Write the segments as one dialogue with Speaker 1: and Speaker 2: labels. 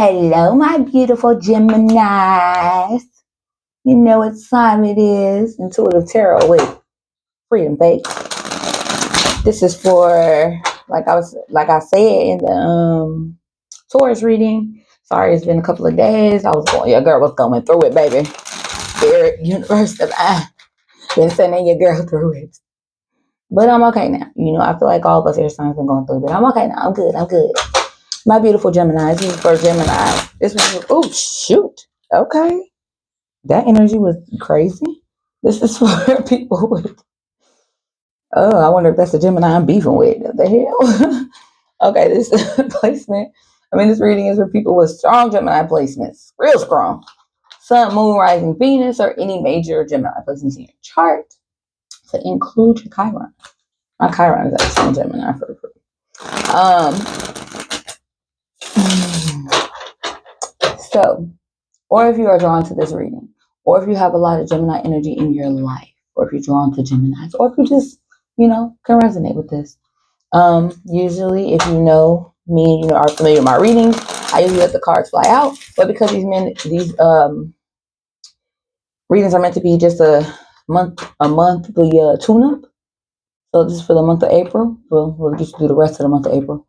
Speaker 1: Hello, my beautiful Geminis. You know what time it is. Intuitive Tarot with Freedom Faith. This is for, like I said in the Taurus reading. Sorry, it's been a couple of days. Your girl was going through it, baby. Spirit, universe, been sending your girl through it. But I'm okay now. I feel like all of us air signs been going through it, but I'm okay now. I'm good. My beautiful Gemini. This is for Gemini. This was, oh, shoot. Okay. That energy was crazy. This is for people with, oh, I wonder if that's the Gemini I'm beefing with. What the hell? Okay, this placement. This reading is for people with strong Gemini placements. Real strong. Sun, Moon, Rising, Venus, or any major Gemini placements in your chart. So include your Chiron. My Chiron is actually in Gemini for So, or if you are drawn to this reading, or if you have a lot of Gemini energy in your life, or if you're drawn to Geminis, or if you just, can resonate with this. Usually, if you know me, are familiar with my readings, I usually let the cards fly out. But because these readings are meant to be just a monthly tune-up, so this is for the month of April. We'll just do the rest of the month of April.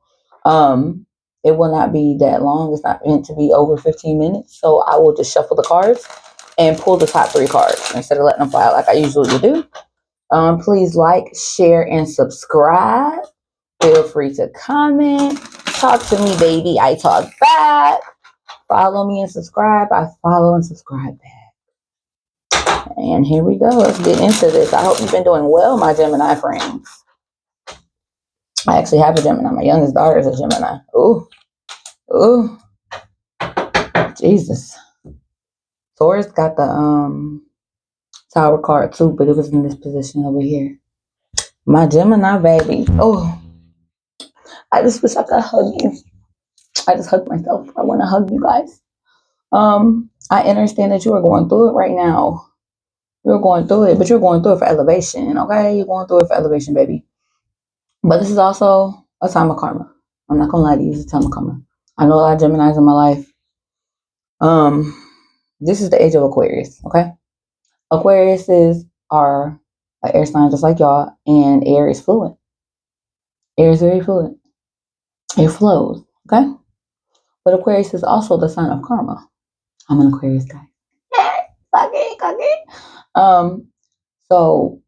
Speaker 1: It will not be that long. It's not meant to be over 15 minutes. So I will just shuffle the cards and pull the top 3 cards instead of letting them fly out like I usually do. Please like, share, and subscribe. Feel free to comment. Talk to me, baby. I talk back. Follow me and subscribe. I follow and subscribe back. And here we go. Let's get into this. I hope you've been doing well, my Gemini friends. I actually have a Gemini. My youngest daughter is a Gemini. Ooh. Jesus. Taurus got the Tower card too, but it was in this position over here. My Gemini baby. Oh. I just wish I could hug you. I just hugged myself. I want to hug you guys. I understand that you are going through it right now. You're going through it, but you're going through it for elevation, okay? You're going through it for elevation, baby. But this is also a time of karma. I'm not gonna lie to you, it's a time of karma. I know a lot of Geminis in my life. This is the age of Aquarius, okay? Aquariuses are an air sign just like y'all, and air is fluid. Air is very fluid. It flows, okay? But Aquarius is also the sign of karma. I'm an Aquarius guy. So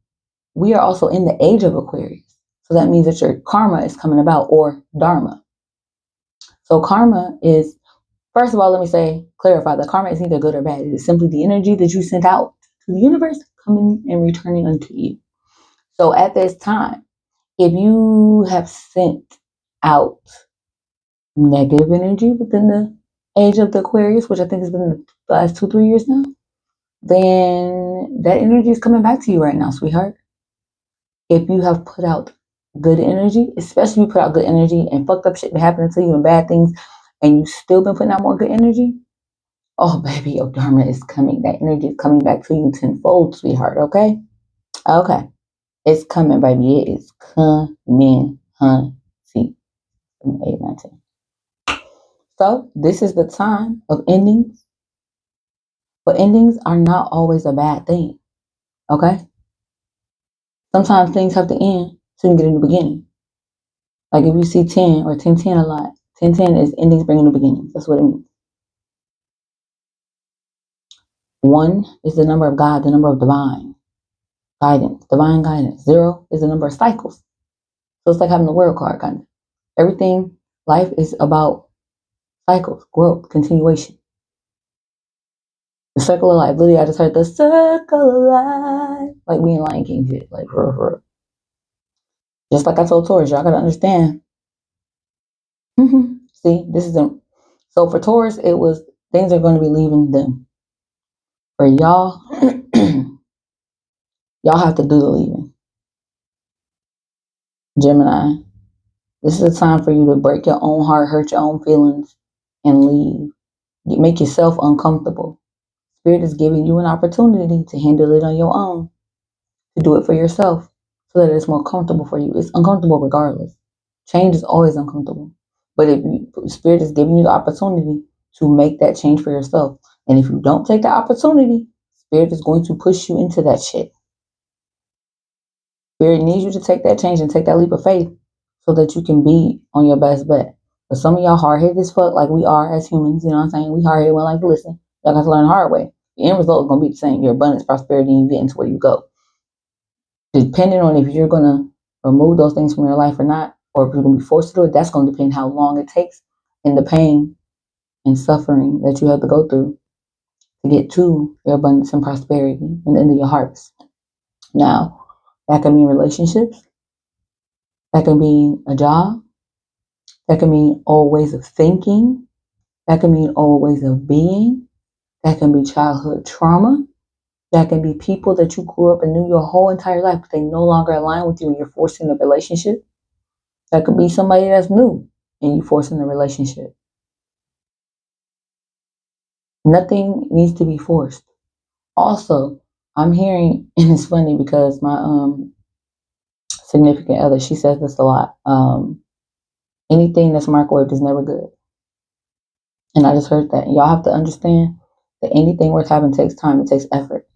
Speaker 1: we are also in the age of Aquarius. So that means that your karma is coming about, or dharma. So karma is, first of all, let me clarify that karma is neither good or bad. It is simply the energy that you sent out to the universe coming and returning unto you. So at this time, if you have sent out negative energy within the age of the Aquarius, which I think has been the last 2-3 years now, then that energy is coming back to you right now, sweetheart. If you have put out good energy, especially if you put out good energy and fucked up shit been happening to you and bad things, and you still been putting out more good energy, oh baby, your dharma is coming. That energy is coming back to you tenfold, sweetheart, okay? Okay. It's coming, baby. It is coming, honey. 8, 9, 10. So this is the time of endings. But endings are not always a bad thing. Okay? Sometimes things have to end so you can get a new beginning. Like if you see 10 or 1010 a lot, 1010 is endings bringing new beginnings. That's what it means. 1 is the number of God, the number of divine guidance. 0 is the number of cycles. So it's like having the world card kind of. Everything, life is about cycles, growth, continuation. The circle of life. Literally, I just heard the circle of life. Like we in Lion King shit. Like, for. Just like I told Taurus, y'all gotta understand. See, this is them. So for Taurus, it was things are going to be leaving them. For y'all, y'all have to do the leaving. Gemini, this is a time for you to break your own heart, hurt your own feelings, and leave. Make yourself uncomfortable. Spirit is giving you an opportunity to handle it on your own, to do it for yourself, so that it's more comfortable for you. It's uncomfortable regardless. Change is always uncomfortable. But if Spirit is giving you the opportunity to make that change for yourself. And if you don't take the opportunity, Spirit is going to push you into that shit. Spirit needs you to take that change and take that leap of faith so that you can be on your best bet. But some of y'all hard-headed as fuck, like we are as humans, you know what I'm saying? We hard-headed, we like to listen. Y'all got to learn the hard way. The end result is going to be the same. Your abundance, prosperity, and you get into where you go. Depending on if you're going to remove those things from your life or not, or if you're going to be forced to do it, that's going to depend how long it takes and the pain and suffering that you have to go through to get to your abundance and prosperity and the end of your harvest. Now, that can mean relationships. That can mean a job. That can mean old ways of thinking. That can mean old ways of being. That can be childhood trauma. That can be people that you grew up and knew your whole entire life, but they no longer align with you and you're forced in a relationship. That could be somebody that's new and you forced in a relationship. Nothing needs to be forced. Also, I'm hearing, and it's funny because my significant other, she says this a lot. Anything that's microwaved is never good. And I just heard that. Y'all have to understand that anything worth having takes time. It takes effort.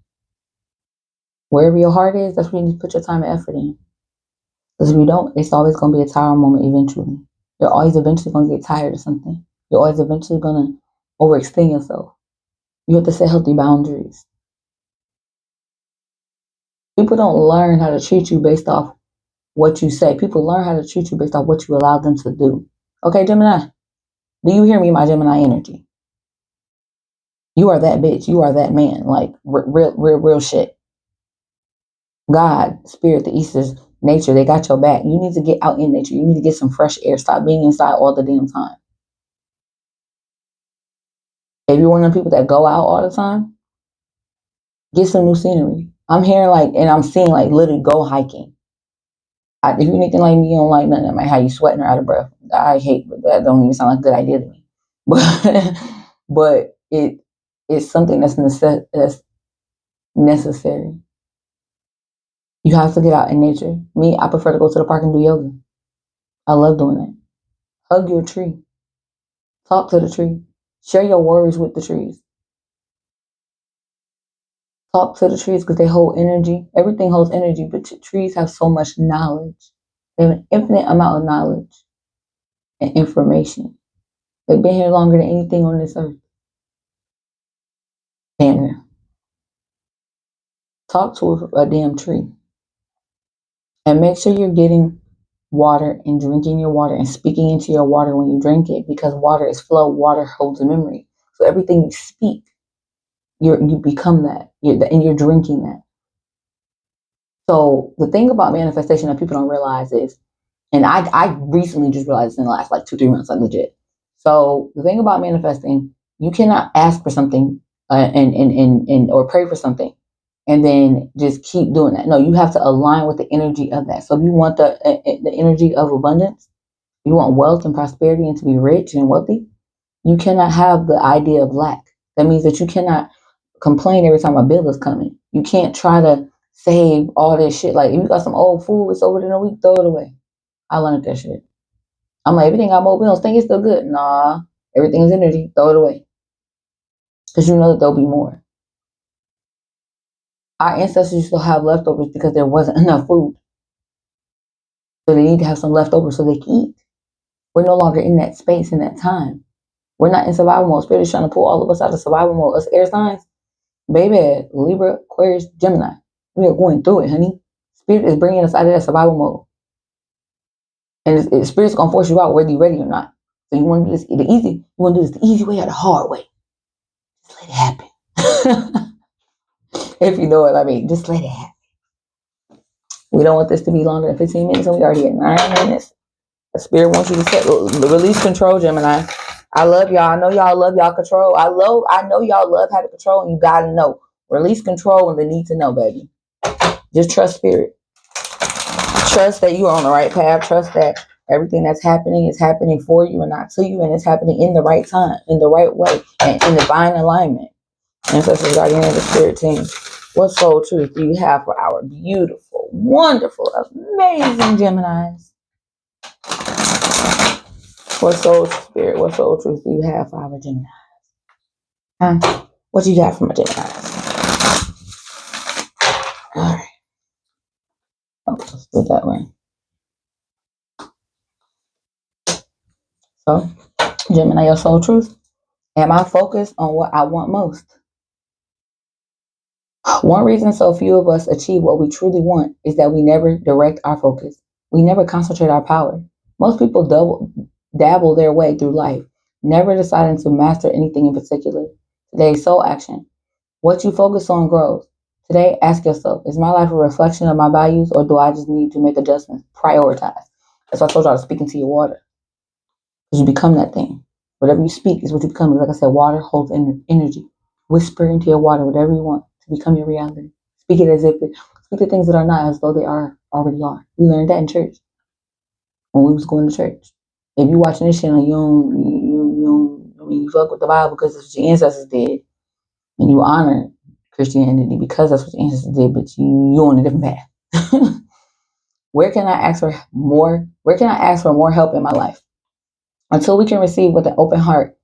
Speaker 1: Wherever your heart is, that's where you need to put your time and effort in. Because if you don't, it's always going to be a tired moment eventually. You're always eventually going to get tired of something. You're always eventually going to overextend yourself. You have to set healthy boundaries. People don't learn how to treat you based off what you say. People learn how to treat you based off what you allow them to do. Okay, Gemini, do you hear me, my Gemini energy? You are that bitch. You are that man. Like, real shit. God, spirit, the Easters, nature, they got your back. You need to get out in nature. You need to get some fresh air. Stop being inside all the damn time. If you're one of the people that go out all the time, get some new scenery. I'm hearing and I'm seeing literally go hiking. If you're anything like me, you don't like nothing that might have you sweating or out of breath. I hate, but that don't even sound like a good idea to me. But it's something that's necessary. You have to get out in nature. Me, I prefer to go to the park and do yoga. I love doing that. Hug your tree. Talk to the tree. Share your worries with the trees. Talk to the trees because they hold energy. Everything holds energy, but trees have so much knowledge. They have an infinite amount of knowledge and information. They've been here longer than anything on this earth. Damn near. Talk to a damn tree. And make sure you're getting water and drinking your water and speaking into your water when you drink it, because water is flow. Water holds a memory. So everything you speak, you become that. And you're drinking that. So the thing about manifestation that people don't realize is, and I recently just realized in the last 2-3 months, legit. So the thing about manifesting, you cannot ask for something and or pray for something and then just keep doing that. No, you have to align with the energy of that. So if you want the energy of abundance, you want wealth and prosperity and to be rich and wealthy, you cannot have the idea of lack. That means that you cannot complain every time a bill is coming. You can't try to save all this shit. Like if you got some old food, it's over in a week, throw it away. I learned that shit. I'm like, everything got more bills, think it's still good. Nah, everything is energy, throw it away. Because you know that there'll be more. Our ancestors used to have leftovers because there wasn't enough food. So they need to have some leftovers so they can eat. We're no longer in that space, in that time. We're not in survival mode. Spirit is trying to pull all of us out of survival mode. Us air signs, baby, Libra, Aquarius, Gemini. We are going through it, honey. Spirit is bringing us out of that survival mode. And Spirit's going to force you out whether you're ready or not. So you want to do this you want to do this the easy way or the hard way. Just let it happen. If you know what I mean, just let it happen. We don't want this to be longer than 15 minutes, and we already at 9 minutes. The Spirit wants you to release control, Gemini. I love y'all. I know y'all love y'all control. I know y'all love having control, and you gotta know. Release control when they need to know, baby. Just trust Spirit. Trust that you are on the right path. Trust that everything that's happening is happening for you and not to you, and it's happening in the right time, in the right way, and in divine alignment. Ancestors, guardian of the Spirit team. What soul truth do you have for our beautiful, wonderful, amazing Geminis? What soul truth do you have for our Geminis? What you got from my Gemini? All right. Oh, let's do it that way. So, Gemini, your soul truth. Am I focused on what I want most? One reason so few of us achieve what we truly want is that we never direct our focus. We never concentrate our power. Most people dabble their way through life, never deciding to master anything in particular. Today's soul action. What you focus on grows. Today, ask yourself, is my life a reflection of my values or do I just need to make adjustments? Prioritize. That's why I told y'all to speak into your water. Because you become that thing. Whatever you speak is what you become. Like I said, water holds energy. Whisper into your water whatever you want to become your reality. Speak it as if speak the things that are not as though they already are. We learned that in church when we was going to church. If you watching this channel, you fuck with the Bible because that's what your ancestors did, and you honor Christianity because that's what your ancestors did, but you on a different path. Where can I ask for more? Where can I ask for more help in my life? Until we can receive with an open heart,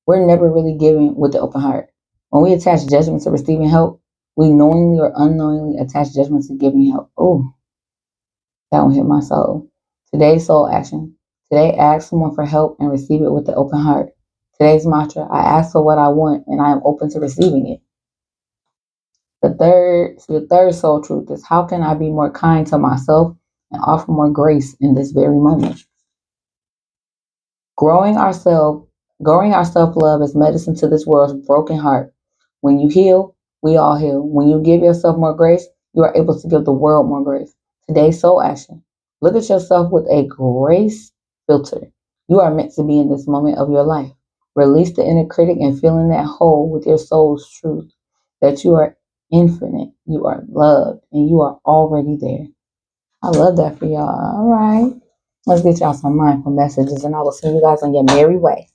Speaker 1: we're never really giving with the open heart. When we attach judgment to receiving help, we knowingly or unknowingly attach judgment to giving help. Oh, that one hit my soul. Today's soul action. Today, ask someone for help and receive it with an open heart. Today's mantra, I ask for what I want and I am open to receiving it. The third soul truth is how can I be more kind to myself and offer more grace in this very moment? Growing our self-love is medicine to this world's broken heart. When you heal, we all heal. When you give yourself more grace, you are able to give the world more grace. Today's soul action. Look at yourself with a grace filter. You are meant to be in this moment of your life. Release the inner critic and fill in that hole with your soul's truth that you are infinite, you are loved, and you are already there. I love that for y'all. All right. Let's get y'all some mindful messages, and I will send you guys on your merry way.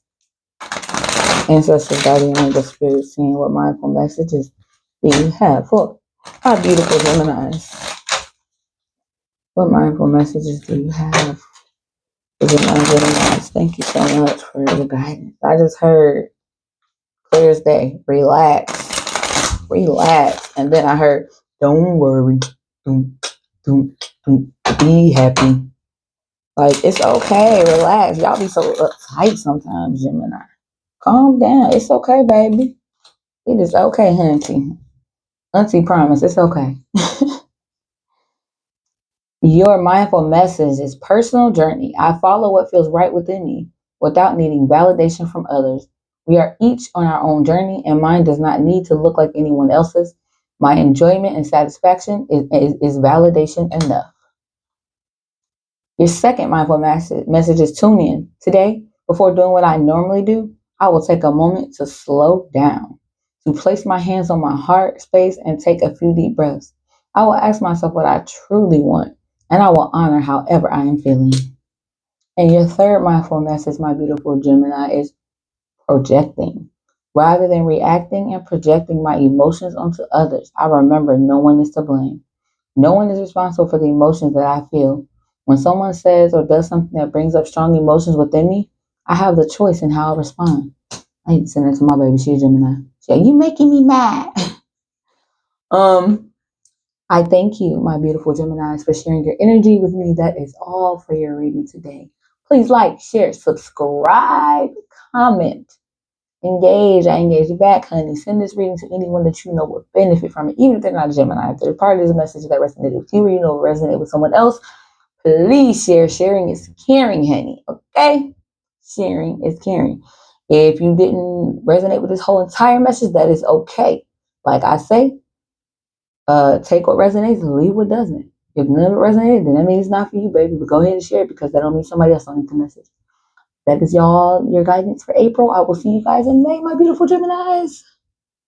Speaker 1: Ancestors, guardian angel spirit, seeing what mindful messages do you have for our beautiful Geminis? What mindful messages do you have for Geminis? Thank you so much for the guidance. I just heard clear as day, relax. And then I heard, don't worry, don't be happy. Like, it's okay, relax. Y'all be so uptight sometimes, Gemini. Calm down. It's okay, baby. It is okay, hunty. Auntie promise, it's okay. Your mindful message is personal journey. I follow what feels right within me without needing validation from others. We are each on our own journey, and mine does not need to look like anyone else's. My enjoyment and satisfaction is validation enough. Your second mindful message is tune in. Today, before doing what I normally do, I will take a moment to slow down, to place my hands on my heart space and take a few deep breaths. I will ask myself what I truly want, and I will honor however I am feeling. And your third mindful message, my beautiful Gemini, is projecting. Rather than reacting and projecting my emotions onto others, I remember no one is to blame. No one is responsible for the emotions that I feel. When someone says or does something that brings up strong emotions within me, I have the choice in how I respond. I need to send that to my baby. She's a Gemini. You making me mad. I thank you, my beautiful Geminis, for sharing your energy with me. That is all for your reading today. Please like, share, subscribe, comment, engage. I engage you back, honey. Send this reading to anyone that you know would benefit from it, even if they're not a Gemini. If they're part of this message that resonated with you or you know resonate with someone else, please share. Sharing is caring, honey. Okay? Sharing is caring. If you didn't resonate with this whole entire message, that is okay. Like I say, take what resonates and leave what doesn't. If none of it resonated, then that means it's not for you, baby. But go ahead and share it because that don't mean somebody else don't need the message. That is y'all your guidance for April. I will see you guys in May, my beautiful Geminis.